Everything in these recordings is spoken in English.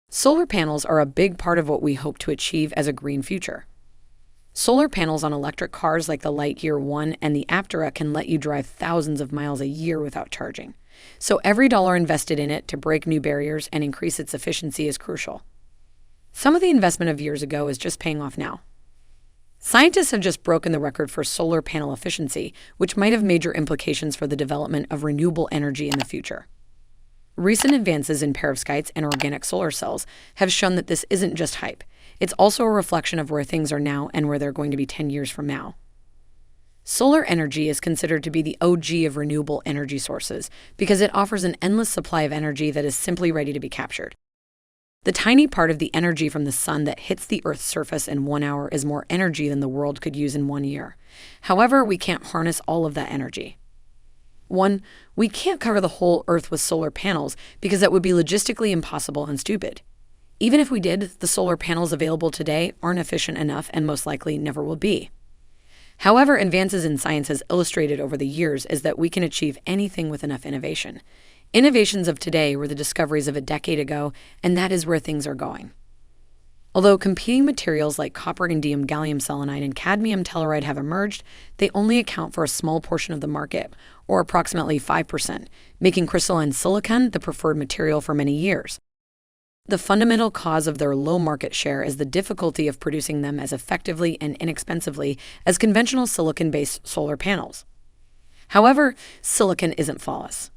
Solar panels are a big part of what we hope to achieve as a green future. Solar panels on electric cars like the Lightyear 1 and the Aptera can let you drive thousands of miles a year without charging. So every dollar invested in it to break new barriers and increase its efficiency is crucial. Some of the investment of years ago is just paying off now. Scientists have just broken the record for solar panel efficiency, which might have major implications for the development of renewable energy in the future. Recent advances in perovskites and organic solar cells have shown that this isn't just hype. It's also a reflection of where things are now and where they're going to be 10 years from now. Solar energy is considered to be the OG of renewable energy sources because it offers an endless supply of energy that is simply ready to be captured. The tiny part of the energy from the sun that hits the Earth's surface in 1 hour is more energy than the world could use in 1 year. However, we can't harness all of that energy. One, we can't cover the whole Earth with solar panels because that would be logistically impossible and stupid. Even if we did, the solar panels available today aren't efficient enough and most likely never will be. However, advances in science has illustrated over the years is that we can achieve anything with enough innovation. Innovations of today were the discoveries of a decade ago, and that is where things are going. Although competing materials like copper indium gallium selenide and cadmium telluride have emerged, they only account for a small portion of the market, or approximately 5%, making crystalline silicon the preferred material for many years. The fundamental cause of their low market share is the difficulty of producing them as effectively and inexpensively as conventional silicon-based solar panels. However, silicon isn't flawless.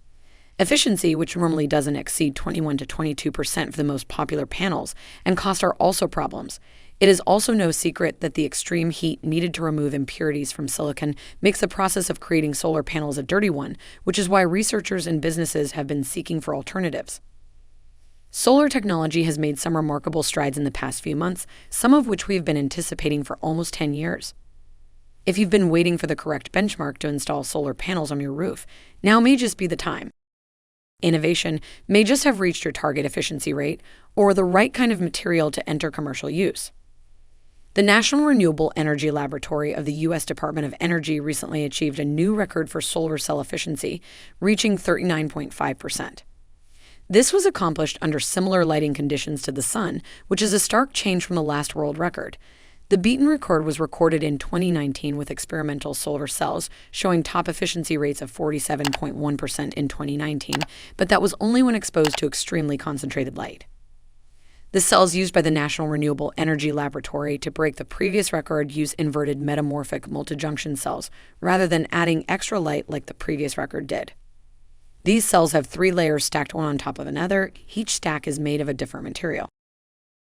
Efficiency, which normally doesn't exceed 21 to 22% for the most popular panels, and cost are also problems. It is also no secret that the extreme heat needed to remove impurities from silicon makes the process of creating solar panels a dirty one, which is why researchers and businesses have been seeking for alternatives. Solar technology has made some remarkable strides in the past few months, some of which we have been anticipating for almost 10 years. If you've been waiting for the correct benchmark to install solar panels on your roof, now may just be the time. Innovation may just have reached your target efficiency rate or the right kind of material to enter commercial use. The National Renewable Energy Laboratory of the U.S. Department of Energy recently achieved a new record for solar cell efficiency, reaching 39.5%. This was accomplished under similar lighting conditions to the sun, which is a stark change from the last world record. The beaten record was recorded in 2019 with experimental solar cells, showing top efficiency rates of 47.1% in 2019, but that was only when exposed to extremely concentrated light. The cells used by the National Renewable Energy Laboratory to break the previous record use inverted metamorphic multijunction cells, rather than adding extra light like the previous record did. These cells have 3 layers stacked one on top of another. Each stack is made of a different material.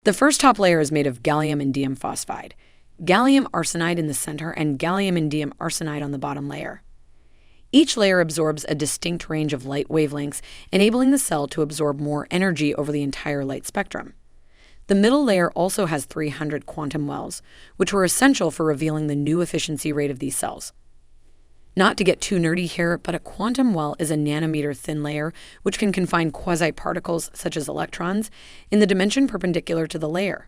The first top layer is made of gallium indium phosphide, gallium arsenide in the center, and gallium indium arsenide on the bottom layer. Each layer absorbs a distinct range of light wavelengths, enabling the cell to absorb more energy over the entire light spectrum. The middle layer also has 300 quantum wells, which were essential for revealing the new efficiency rate of these cells. Not to get too nerdy here, but a quantum well is a nanometer thin layer which can confine quasi-particles, such as electrons, in the dimension perpendicular to the layer.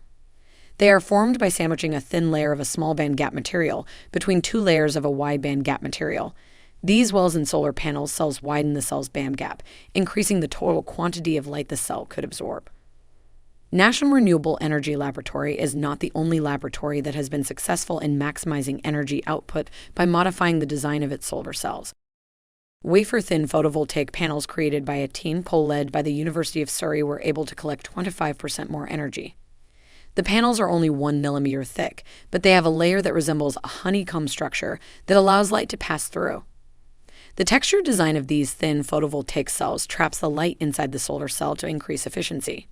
They are formed by sandwiching a thin layer of a small bandgap material between 2 layers of a wide bandgap material. These wells in solar panel cells widen the cell's bandgap, increasing the total quantity of light the cell could absorb. National Renewable Energy Laboratory is not the only laboratory that has been successful in maximizing energy output by modifying the design of its solar cells. Wafer-thin photovoltaic panels created by a team co-led by the University of Surrey were able to collect 25% more energy. The panels are only 1 millimeter thick, but they have a layer that resembles a honeycomb structure that allows light to pass through. The textured design of these thin photovoltaic cells traps the light inside the solar cell to increase efficiency.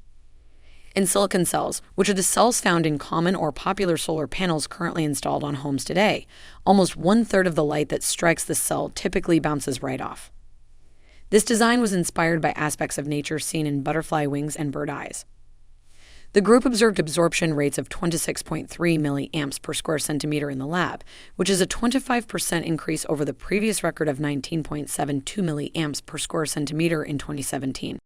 In silicon cells, which are the cells found in common or popular solar panels currently installed on homes today, almost 1/3 of the light that strikes the cell typically bounces right off. This design was inspired by aspects of nature seen in butterfly wings and bird eyes. The group observed absorption rates of 26.3 milliamps per square centimeter in the lab, which is a 25% increase over the previous record of 19.72 milliamps per square centimeter in 2017.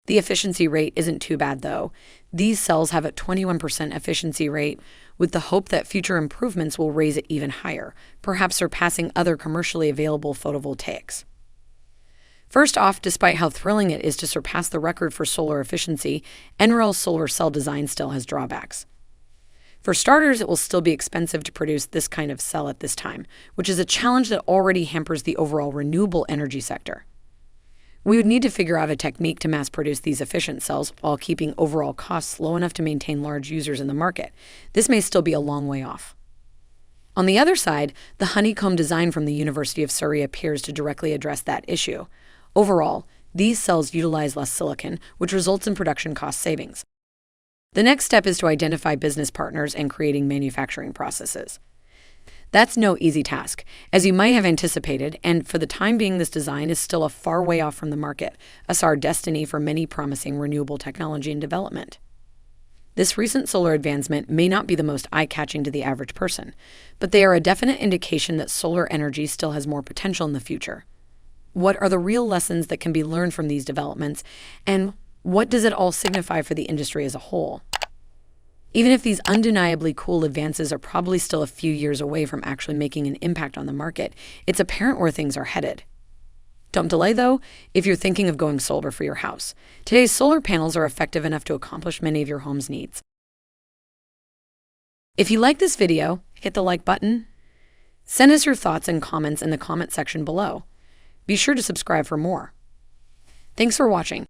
The efficiency rate isn't too bad, though. These cells have a 21% efficiency rate, with the hope that future improvements will raise it even higher, perhaps surpassing other commercially available photovoltaics. First off, despite how thrilling it is to surpass the record for solar efficiency, NREL's solar cell design still has drawbacks. For starters, it will still be expensive to produce this kind of cell at this time, which is a challenge that already hampers the overall renewable energy sector. We would need to figure out a technique to mass produce these efficient cells while keeping overall costs low enough to maintain large users in the market. This may still be a long way off. On the other side, the honeycomb design from the University of Surrey appears to directly address that issue. Overall, these cells utilize less silicon, which results in production cost savings. The next step is to identify business partners and creating manufacturing processes. That's no easy task, as you might have anticipated, and for the time being this design is still a far way off from the market, a sour destiny for many promising renewable technology and development. This recent solar advancement may not be the most eye-catching to the average person, but they are a definite indication that solar energy still has more potential in the future. What are the real lessons that can be learned from these developments, and what does it all signify for the industry as a whole? Even if these undeniably cool advances are probably still a few years away from actually making an impact on the market, it's apparent where things are headed. Don't delay, though, if you're thinking of going solar for your house. Today's solar panels are effective enough to accomplish many of your home's needs. If you like this video, hit the like button. Send us your thoughts and comments in the comment section below. Be sure to subscribe for more. Thanks for watching.